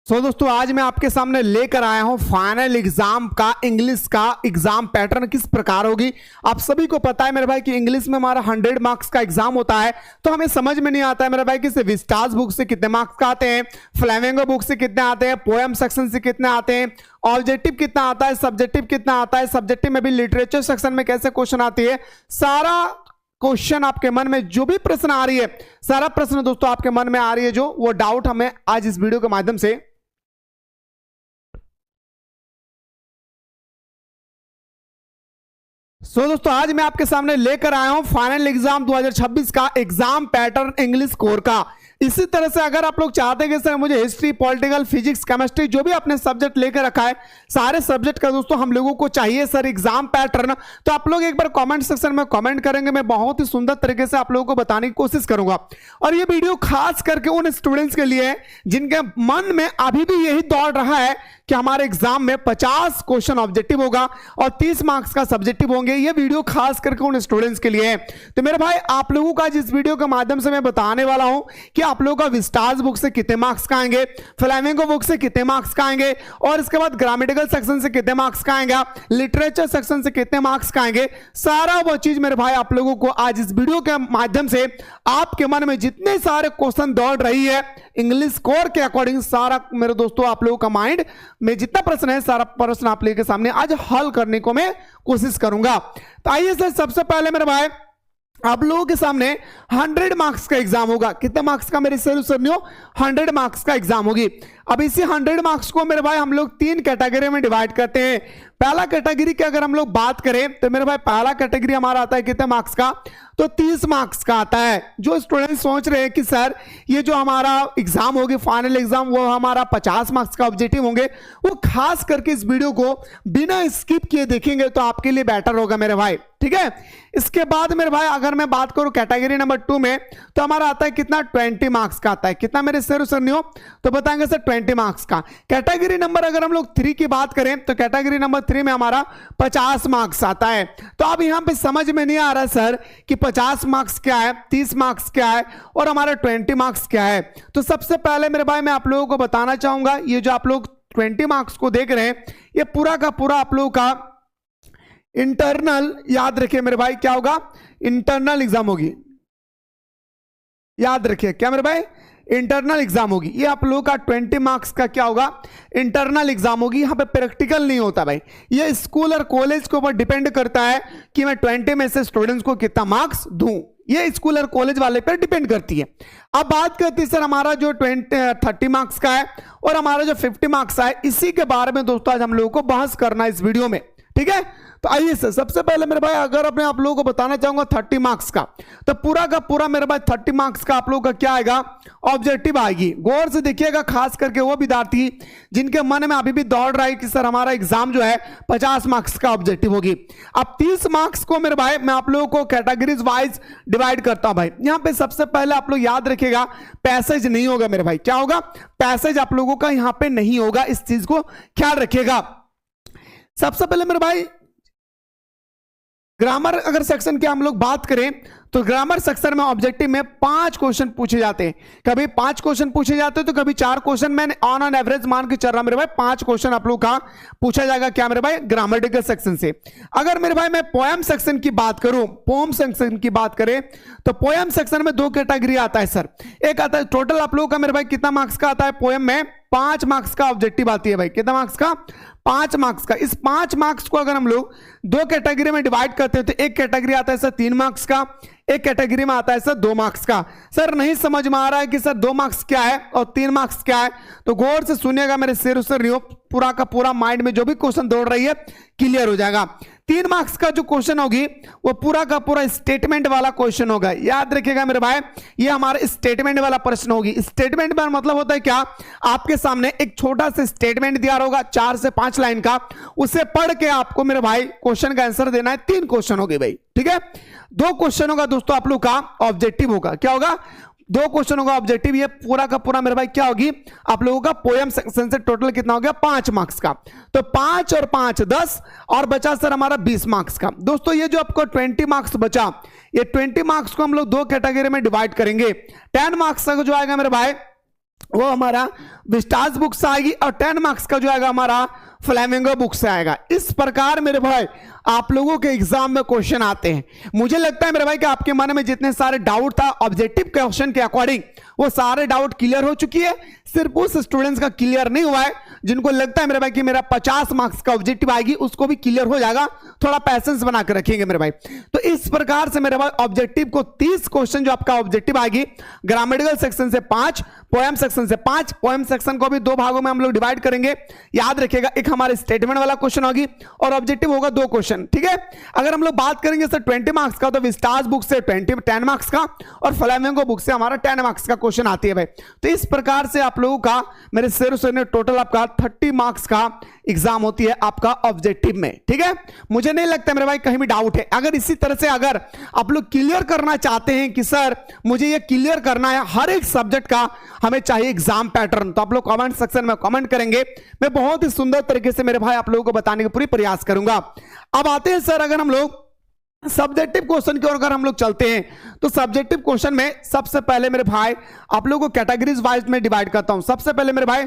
दोस्तों आज मैं आपके सामने लेकर आया हूं फाइनल एग्जाम का इंग्लिश का एग्जाम पैटर्न किस प्रकार होगी। आप सभी को पता है मेरे भाई कि इंग्लिश में हमारा 100 मार्क्स का एग्जाम होता है, तो हमें समझ में नहीं आता है मेरे भाई कि विस्टास बुक से कितने मार्क्स का आते हैं, फ्लेमिंगो बुक से कितने आते हैं, पोएम सेक्शन से कितने आते हैं, ऑब्जेक्टिव कितना आता है, सब्जेक्टिव कितना आता है, सब्जेक्टिव में भी लिटरेचर सेक्शन में कैसे क्वेश्चन आती है। सारा क्वेश्चन आपके मन में जो भी प्रश्न आ रही है, सारा प्रश्न दोस्तों आपके मन में आ रही है जो वो डाउट हमें आज इस वीडियो के माध्यम से दोस्तों आज मैं आपके सामने लेकर आया हूं फाइनल एग्जाम 2026 का एग्जाम पैटर्न इंग्लिश कोर का। इसी तरह से अगर आप लोग चाहते हैं कि सर मुझे हिस्ट्री, पॉलिटिकल, फिजिक्स, केमिस्ट्री जो भी आपने सब्जेक्ट लेकर रखा है, सारे सब्जेक्ट का दोस्तों हम लोगों को चाहिए सर एग्जाम पैटर्न, तो आप लोग एक बार कमेंट सेक्शन में कमेंट करेंगे। मैं बहुत ही सुंदर तरीके से आप लोगों को बताने की कोशिश करूंगा। और ये वीडियो खास करके उन स्टूडेंट्स के लिए जिनके मन में अभी भी यही दौड़ रहा है कि हमारे एग्जाम में 50 क्वेश्चन ऑब्जेक्टिव होगा और 30 मार्क्स का सब्जेक्टिव होंगे। ये वीडियो खास करके उन स्टूडेंट्स के लिए है। तो मेरे भाई आप लोगों का जिस वीडियो के माध्यम से मैं बताने वाला हूं कि आप लोगों का विस्टास बुक से कितने मार्क्स का आएंगे, फ्लेमिंगो बुक से कितने मार्क्स का आएंगे, और इसके बाद ग्रामेटिकल सेक्शन से कितने मार्क्स का आएगा, लिटरेचर सेक्शन से कितने मार्क्स का आएंगे, सारा वो चीज मेरे भाई आप लोगों को आज इस वीडियो के माध्यम से आपके मन में जितने सारे क्वेश्चन दौड़ रही है इंग्लिश कोर के अकॉर्डिंग, सारा मेरे दोस्तों आप लोगों का माइंड में जितना प्रश्न है सारा प्रश्न आप लेके सामने आज हल करने को मैं कोशिश करूंगा। तो आइए सर सबसे पहले मेरे भाई आप लोगों के सामने 100 मार्क्स का एग्जाम होगा। कितने मार्क्स का मेरे सुनियो, 100 मार्क्स का एग्जाम होगी। अब इसी 100 मार्क्स को मेरे भाई हम लोग 3 कैटेगरी में डिवाइड करते हैं। पहला कैटेगरी की अगर हम लोग बात करें तो मेरे भाई पहला कैटेगरी हमारा आता है कितने मार्क्स का, तो 30 मार्क्स का आता है। जो स्टूडेंट सोच रहे हैं कि सर ये जो हमारा एग्जाम होगी फाइनल एग्जाम वो हमारा 50 मार्क्स का ऑब्जेक्टिव होंगे, वो खास करके इस वीडियो को बिना स्किप किए देखेंगे तो आपके लिए बेटर होगा मेरे भाई, ठीक है। इसके बाद मेरे भाई अगर मैं बात करूं कैटेगरी नंबर 2 में तो हमारा आता है कितना, 20 मार्क्स का आता है। कितना मेरे सर नहीं हो तो बताएंगे सर 20 मार्क्स का। कैटेगरी नंबर अगर हम लोग 3 की बात करें तो कैटेगरी नंबर 3 में हमारा 50 मार्क्स आता है। तो अब यहां पे समझ में नहीं आ रहा सर कि 50 मार्क्स क्या है, 30 मार्क्स क्या है और हमारा 20 मार्क्स क्या है। तो सबसे पहले मेरे भाई मैं आप लोगों को बताना चाहूंगा, ये जो आप लोग 20 मार्क्स को देख रहे हैं ये पूरा का पूरा आप लोगों का इंटरनल, याद रखिए मेरे भाई क्या होगा, इंटरनल एग्जाम होगी। याद रखिए क्या मेरे भाई, इंटरनल एग्जाम होगी। ये आप लोगों का 20 मार्क्स का क्या होगा, इंटरनल एग्जाम होगी। यहां पे प्रैक्टिकल नहीं होता भाई, ये स्कूल और कॉलेज के ऊपर डिपेंड करता है कि मैं 20 में से स्टूडेंट्स को कितना मार्क्स दूं। ये स्कूल और कॉलेज वाले पर डिपेंड करती है। अब बात करती है सर हमारा जो 30 मार्क्स का है और हमारा जो 50 मार्क्स है, इसी के बारे में दोस्तों आज हम लोगों को बहस करना है इस वीडियो में, ठीक है। तो आइए सर सबसे पहले मेरे भाई अगर अपने आप लोगों को बताना चाहूंगा 30 मार्क्स का, तो पूरा का पूरा मेरे भाई 30 मार्क्स का आप लोगों का क्या आएगा, ऑब्जेक्टिव आएगी। गौर से देखिएगा खास करके वो विद्यार्थी जिनके मन में अभी भी दौड़ रहा है कि सर हमारा एग्जाम जो है 50 मार्क्स का ऑब्जेक्टिव होगी। अब 30 मार्क्स को मेरे भाई मैं आप लोगों को कैटेगरीज वाइज डिवाइड करता हूं भाई। यहां पे सबसे पहले आप लोग याद रखिएगा पैसेज नहीं होगा मेरे भाई, क्या होगा, पैसेज आप लोगों का यहां पे नहीं होगा, इस चीज को ख्याल रखिएगा। सबसे पहले मेरे भाई ग्रामर अगर सेक्शन की हम लोग बात करें तो ग्रामर सेक्शन में ऑब्जेक्टिव में 5 क्वेश्चन पूछे जाते हैं। कभी 5 क्वेश्चन पूछे जाते हैं तो कभी 4 क्वेश्चन। मैंने ऑन एवरेज मान के चल रहा मेरे भाई 5 क्वेश्चन आप लोग का पूछा जाएगा क्या मेरे भाई, ग्रामेटिकल सेक्शन से। अगर मेरे भाई मैं पोएम सेक्शन की बात करूं, पोएम सेक्शन की बात करें तो पोएम सेक्शन में 2 कैटेगरी आता है सर। एक आता है टोटल आप लोगों का मेरे भाई कितना मार्क्स का आता है, पोएम में 5 मार्क्स का ऑब्जेक्टिव आती है भाई। कितना मार्क्स का, 5 मार्क्स का। इस 5 मार्क्स को अगर हम लोग 2 कैटेगरी में डिवाइड करते हैं तो एक कैटेगरी आता है सर 3 मार्क्स का, एक कैटेगरी में आता है सर 2 मार्क्स का। सर नहीं समझ में आ रहा है कि सर 2 मार्क्स क्या है और 3 मार्क्स क्या है, तो गौर से सुनिएगा मेरे सिर नहीं हो, पूरा का पूरा माइंड में जो भी क्वेश्चन दौड़ रही है क्लियर हो जाएगा। 3 मार्क्स का जो क्वेश्चन होगी वो पूरा का पूरा स्टेटमेंट वाला क्वेश्चन होगा। याद रखिएगा मेरे भाई ये हमारा स्टेटमेंट वाला प्रश्न होगी। स्टेटमेंट का मतलब होता है क्या, आपके सामने एक छोटा सा स्टेटमेंट दिया होगा 4 से 5 लाइन का, उसे पढ़ के आपको मेरे भाई क्वेश्चन का आंसर देना है। 3 क्वेश्चन हो गए भाई, ठीक है। 2 क्वेश्चन होगा दोस्तों आप लोग का ऑब्जेक्टिव होगा, क्या होगा, 2 क्वेश्चन होगा ऑब्जेक्टिव। ये पूरा का पूरा मेरे भाई क्या होगी आप लोगों का पोएम सेक्शन से टोटल कितना हो गया, 5 मार्क्स का। तो 5 और 5 10 और बचा सर हमारा 20 मार्क्स का। दोस्तों ये जो आपको 20 मार्क्स बचा, ये 20 मार्क्स को हम लोग 2 कैटेगरी में डिवाइड करेंगे। 10 मार्क्स का जो आएगा मेरे भाई वो हमारा विस्टास बुक से आएगी और 10 मार्क्स का जो आएगा हमारा फ्लेमिंगो बुक से आएगा। इस प्रकार मेरे भाई आप लोगों के एग्जाम में क्वेश्चन आते हैं। मुझे लगता है मेरे भाई कि आपके मन में जितने सारे डाउट था ऑब्जेक्टिव क्वेश्चन के अकॉर्डिंग वो सारे डाउट क्लियर हो चुकी है। सिर्फ उस स्टूडेंट्स का क्लियर नहीं हुआ है जिनको लगता है मेरे भाई कि मेरा 50 मार्क्स का ऑब्जेक्टिव आएगी, उसको भी क्लियर हो जाएगा। थोड़ा पैसेंस बना कर रखेंगे मेरे भाई। तो इस प्रकार से मेरे भाई ऑब्जेक्टिव को 30 क्वेश्चन जो आपका ऑब्जेक्टिव आएगी, ग्रामेटिकल सेक्शन से 5, पोएम सेक्शन से 5। पोएम सेक्शन को भी 2 भागों में हम लोग डिवाइड करेंगे। याद रखिएगा, एक हमारे स्टेटमेंट वाला क्वेश्चन होगी और ऑब्जेक्टिव होगा 2 क्वेश्चन। ठीक है, अगर हम लोग बात करेंगे सर 20 मार्क्स का, तो विस्टास बुक से 10 मार्क्स का और फ्लेमिंगो बुक से हमारा 10 मार्क्स का क्वेश्चन आती है भाई। तो इस प्रकार से आप लोगों का मेरे शेर टोटल आपका 30 मार्क्स का एग्जाम होती है आपका ऑब्जेक्टिव में। ठीक है, मुझे नहीं लगता मेरे भाई कहीं भी डाउट है। अगर इसी तरह से अगर आप लोग क्लियर करना चाहते हैं कि सर मुझे ये क्लियर करना है हर एक सब्जेक्ट का, हमें चाहिए एग्जाम पैटर्न, तो आप लोग कमेंट सेक्शन में कमेंट करेंगे। मैं बहुत ही सुंदर तरीके से मेरे भाई आप लोगों को बताने का पूरी प्रयास करूंगा। अब आते हैं सर, अगर हम लोग सब्जेक्टिव क्वेश्चन की ओर अगर हम लोग चलते हैं, तो सब्जेक्टिव क्वेश्चन में सबसे पहले मेरे भाई आप लोगों को कैटेगरीज वाइज में डिवाइड करता हूं। सबसे पहले मेरे भाई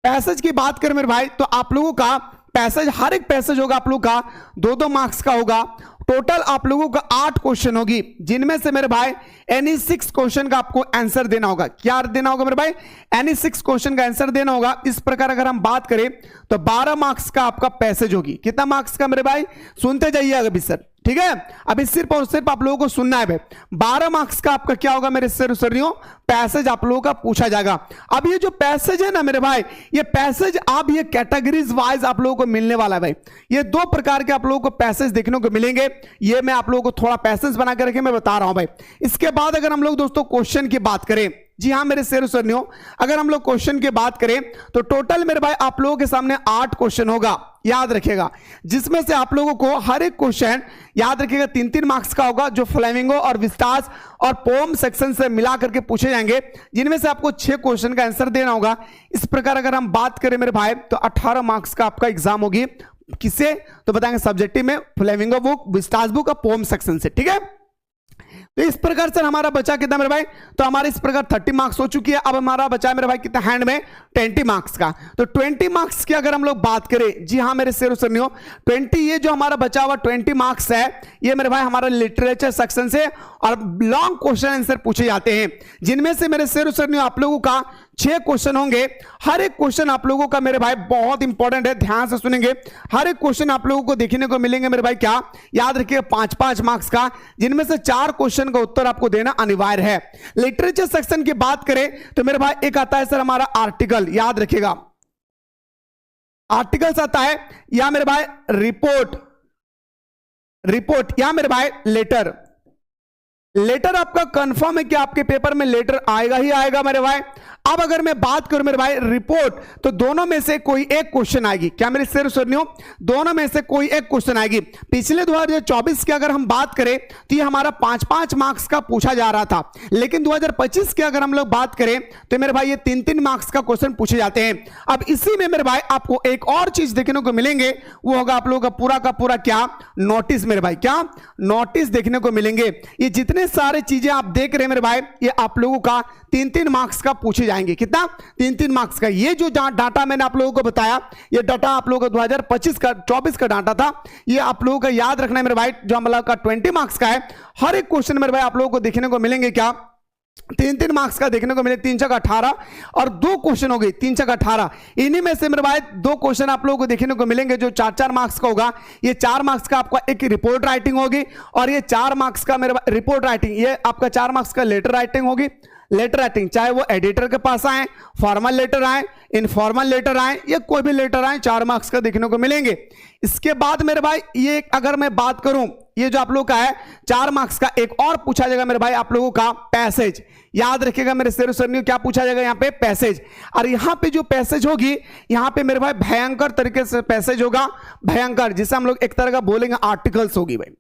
पैसेज की बात करें मेरे भाई, तो आप लोगों का पैसेज, हर एक पैसेज होगा आप लोगों का 2-2 मार्क्स का होगा। टोटल आप लोगों का 8 क्वेश्चन होगी, जिनमें से मेरे भाई एनी 6 क्वेश्चन का आपको आंसर देना होगा। क्या देना होगा मेरे भाई? एनी 6 क्वेश्चन का आंसर देना होगा। इस प्रकार अगर हम बात करें तो 12 मार्क्स का आपका पैसेज होगी। कितना मार्क्स का मेरे भाई? सुनते जाइए अभी सर। ठीक है, अभी सिर्फ और सिर्फ आप लोगों को सुनना है भाई। 12 मार्क्स का आपका क्या होगा मेरे सरियों? पैसेज आप लोगों का पूछा जाएगा। अब ये जो पैसेज है ना मेरे भाई, ये पैसेज आप ये कैटेगरीज वाइज आप लोगों को मिलने वाला है भाई। ये 2 प्रकार के आप लोगों को पैसेज देखने को मिलेंगे। ये मैं आप लोगों को थोड़ा पैसेज बना कर रखे मैं बता रहा हूं भाई। इसके बाद अगर हम लोग दोस्तों क्वेश्चन की बात करें, जी हां मेरे शेरों, अगर हम लोग क्वेश्चन की बात करें तो टोटल मेरे भाई आप लोगों के सामने 8 क्वेश्चन होगा। याद रखिएगा, जिसमें से आप लोगों को हर एक क्वेश्चन याद रखिएगा 3-3 मार्क्स का होगा, जो फ्लेमिंगो और विस्टास और पोम सेक्शन से मिला करके पूछे जाएंगे, जिनमें से आपको 6 क्वेश्चन का आंसर देना होगा। इस प्रकार अगर हम बात करें मेरे भाई तो 18 मार्क्स का आपका एग्जाम होगी। किससे? तो बताएंगे सब्जेक्टिव में फ्लेमिंगो बुक, विस्टास बुक और पोम सेक्शन से। ठीक है, तो इस प्रकार से हमारा बचा कितना मेरे भाई? तो हमारे इस प्रकार 30 मार्क्स हो चुकी है। अब हमारा बचा है मेरे भाई कितना हैंड में? 20 मार्क्स का। तो 20 मार्क्स की अगर हम लोग बात करें, जी हां मेरे शेरों, 20 ये जो हमारा बचा हुआ 20 मार्क्स है, ये मेरे भाई हमारा लिटरेचर सेक्शन से और लॉन्ग क्वेश्चन आंसर पूछे जाते हैं, जिनमें से मेरे शेरों आप लोगों का 6 क्वेश्चन होंगे। हर एक क्वेश्चन आप लोगों का मेरे भाई बहुत इंपॉर्टेंट है, ध्यान से सुनेंगे। हर एक क्वेश्चन आप लोगों को देखने को मिलेंगे मेरे भाई, क्या याद रखिए 5-5 मार्क्स का, जिनमें से 4 क्वेश्चन का उत्तर आपको देना अनिवार्य है। लिटरेचर सेक्शन की बात करें तो मेरे भाई एक आता है सर हमारा आर्टिकल, याद रखिएगा आर्टिकल्स आता है, या मेरे भाई रिपोर्ट या मेरे भाई लेटर आपका कंफर्म है कि आपके पेपर में लेटर आएगा ही आएगा मेरे भाई। अब अगर मैं बात करूं मेरे भाई रिपोर्ट, तो दोनों में से कोई एक क्वेश्चन आएगी। क्या मेरे शेरों? दोनों में से कोई एक क्वेश्चन आएगी। पिछले 2024 की अगर हम बात करें तो ये हमारा 5-5 मार्क्स का पूछा जा रहा था, लेकिन 2025 की अगर हम लोग बात करें तो मेरे भाई ये 3-3 मार्क्स का क्वेश्चन पूछे जाते हैं। अब इसी में मेरे भाई आपको एक और चीज देखने को मिलेंगे, वो होगा आप लोगों का पूरा क्या? नोटिस मेरे भाई। क्या? नोटिस देखने को मिलेंगे। ये जितने सारे चीजें आप देख रहे हैं मेरे भाई, ये आप लोगों का 3-3 मार्क्स का पूछे जाएंगे। कितना? 3-3 मार्क्स का। ये जो डाटा मैंने आप लोगों को बताया, ये डाटा आप लोगों का 2024 का डाटा था। ये आप लोगों का याद रखना है मेरे भाई, जो हम लोग का 20 मार्क्स का है। हर एक क्वेश्चन मेरे भाई आप लोगों को देखने को मिलेंगे क्या? 3-3 मार्क्स का देखने को मिले। 3-4-18 और 2 क्वेश्चन हो गए 3-4-18। इन्हीं में से मेरे भाई 2 क्वेश्चन आप लोगों को देखने को मिलेंगे जो 4-4 मार्क्स का होगा। ये 4 मार्क्स का आपका एक रिपोर्ट राइटिंग होगी, और ये 4 मार्क्स का मेरे रिपोर्ट राइटिंग, ये आपका 4 मार्क्स का लेटर राइटिंग होगी। लेटर राइटिंग चाहे वो एडिटर के पास आए, फॉर्मल लेटर आए, इनफॉर्मल लेटर आए, या कोई भी लेटर आए, 4 मार्क्स का देखने को मिलेंगे। इसके बाद मेरे भाई ये अगर मैं बात करूं, ये जो आप लोगों का है 4 मार्क्स का एक और पूछा जाएगा मेरे भाई आप लोगों का पैसेज। याद रखिएगा मेरे शेरों, क्या पूछा जाएगा यहाँ पे? पैसेज। और यहाँ पे जो पैसेज होगी, यहाँ पे मेरे भाई भयंकर तरीके से पैसेज होगा, भयंकर, जिसे हम लोग एक तरह का बोलेंगे आर्टिकल्स होगी भाई।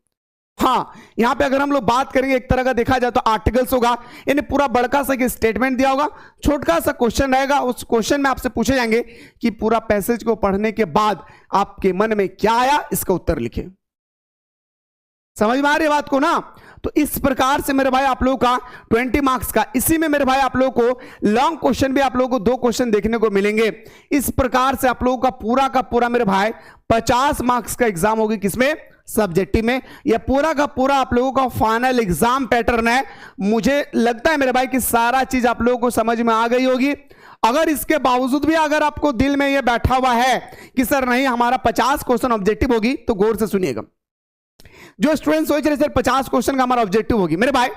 हाँ, यहां पे अगर हम लोग बात करेंगे एक तरह का देखा जाए तो आर्टिकल्स होगा। यानी पूरा बड़का सा स्टेटमेंट दिया होगा, छोटा सा क्वेश्चन रहेगा। उस क्वेश्चन में आपसे पूछे जाएंगे कि पूरा पैसेज को पढ़ने के बाद आपके मन में क्या आया, इसका उत्तर लिखें। समझ में आ रही है बात को ना? तो इस प्रकार से मेरे भाई आप लोगों का 20 मार्क्स का, इसी में मेरे भाई आप लोगों को लॉन्ग क्वेश्चन भी आप लोगों को 2 क्वेश्चन देखने को मिलेंगे। इस प्रकार से आप लोगों का पूरा मेरे भाई 50 मार्क्स का एग्जाम होगी, किसमें? सब्जेक्टिव में। यह पूरा का पूरा आप लोगों का फाइनल एग्जाम पैटर्न है। मुझे लगता है मेरे भाई कि सारा चीज आप लोगों को समझ में आ गई होगी। अगर इसके बावजूद भी अगर आपको दिल में यह बैठा हुआ है कि सर नहीं हमारा 50 क्वेश्चन ऑब्जेक्टिव होगी, तो गौर से सुनिएगा। जो स्टूडेंट सोच रहे सर 50 क्वेश्चन का हमारा ऑब्जेक्टिव होगी, मेरे भाई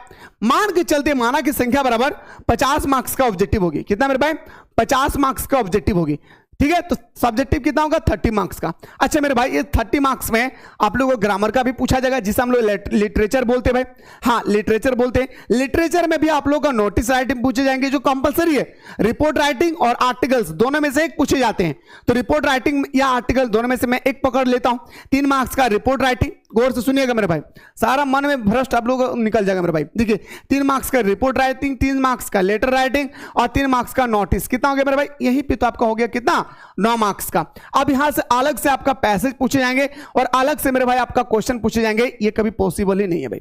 मान के चलते माना की संख्या बराबर 50 मार्क्स का ऑब्जेक्टिव होगी। कितना मेरे भाई? 50 मार्क्स का ऑब्जेक्टिव होगी, ठीक है। तो सब्जेक्टिव कितना होगा? 30 मार्क्स का। अच्छा मेरे भाई, ये 30 मार्क्स में आप लोगों को ग्रामर का भी पूछा जाएगा, जिसे हम लोग लिटरेचर बोलते हैं भाई। हाँ, लिटरेचर बोलते हैं। लिटरेचर में भी आप लोगों का नोटिस राइटिंग पूछे जाएंगे, जो कंपलसरी है। रिपोर्ट राइटिंग और आर्टिकल्स दोनों में से एक पूछे जाते हैं। तो रिपोर्ट राइटिंग या आर्टिकल दोनों में से मैं एक पकड़ लेता हूं। 3 मार्क्स का रिपोर्ट राइटिंग, गौर से सुनिएगा मेरे भाई, सारा मन में भ्रष्ट आप लोग निकल जाएगा मेरे भाई। देखिए 3 मार्क्स का रिपोर्ट राइटिंग, 3 मार्क्स का लेटर राइटिंग और 3 मार्क्स का नोटिस। कितना हो गया मेरे भाई? यही पे तो आपका हो गया कितना? 9 मार्क्स का। अब यहां से अलग से आपका पैसेज पूछे जाएंगे और अलग से मेरे भाई आपका क्वेश्चन पूछे जाएंगे। ये कभी पॉसिबल ही नहीं है भाई,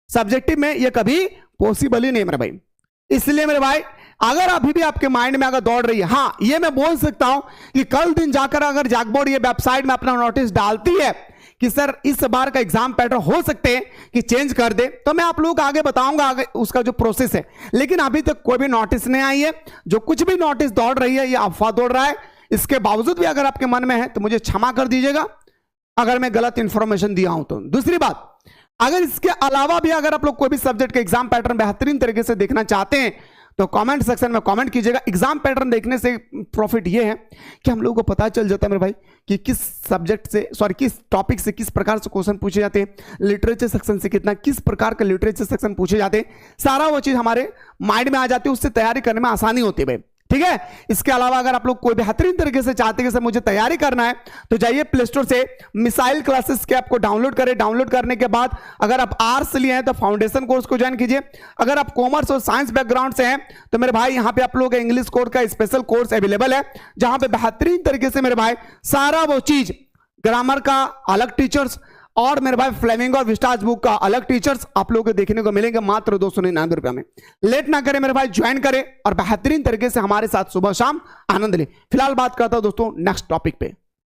सब्जेक्टिव में ये कभी पॉसिबल ही नहीं है मेरे भाई। इसलिए मेरे भाई अगर अभी भी आपके माइंड में अगर दौड़ रही है, हाँ ये मैं बोल सकता हूं कि कल दिन जाकर अगर जैकबोर्ड ये वेबसाइट में अपना नोटिस डालती है कि सर इस बार का एग्जाम पैटर्न हो सकते हैं कि चेंज कर दे, तो मैं आप लोगों को आगे बताऊंगा आगे उसका जो प्रोसेस है। लेकिन अभी तक कोई भी नोटिस नहीं आई है। जो कुछ भी नोटिस दौड़ रही है ये अफवाह दौड़ रहा है। इसके बावजूद भी अगर आपके मन में है तो मुझे क्षमा कर दीजिएगा अगर मैं गलत इंफॉर्मेशन दिया हूं तो। दूसरी बात, अगर इसके अलावा भी अगर आप लोग कोई भी सब्जेक्ट का एग्जाम पैटर्न बेहतरीन तरीके से देखना चाहते हैं तो कमेंट सेक्शन में कमेंट कीजिएगा। एग्जाम पैटर्न देखने से प्रॉफिट ये है कि हम लोगों को पता चल जाता है मेरे भाई कि किस सब्जेक्ट से किस टॉपिक से किस प्रकार से क्वेश्चन पूछे जाते हैं, लिटरेचर सेक्शन से कितना किस प्रकार के लिटरेचर सेक्शन पूछे जाते हैं, सारा वो चीज हमारे माइंड में आ जाती है। उससे तैयारी करने में आसानी होती है भाई, ठीक है। इसके अलावा अगर आप लोग कोई बेहतरीन तरीके से चाहते हैं कि सर मुझे तैयारी करना है तो जाइए प्ले स्टोर से मिसाइल क्लासेस के ऐप को डाउनलोड करें। डाउनलोड करने के बाद अगर आप आर्ट्स लिए हैं तो फाउंडेशन कोर्स को ज्वाइन कीजिए। अगर आप कॉमर्स और साइंस बैकग्राउंड से हैं तो मेरे भाई यहां पे आप लोगों का इंग्लिश कोर्स का स्पेशल कोर्स अवेलेबल है, जहां पे बेहतरीन तरीके से मेरे भाई सारा वो चीज, ग्रामर का अलग टीचर्स और मेरे भाई फ्लेमिंगो और विस्टाज बुक का अलग टीचर्स आप लोगों को देखने को मिलेंगे मात्र 299 रुपए में। लेट ना करें मेरे भाई, ज्वाइन करें और बेहतरीन तरीके से हमारे साथ सुबह शाम आनंद लें। फिलहाल बात करता हूं दोस्तों नेक्स्ट टॉपिक पे।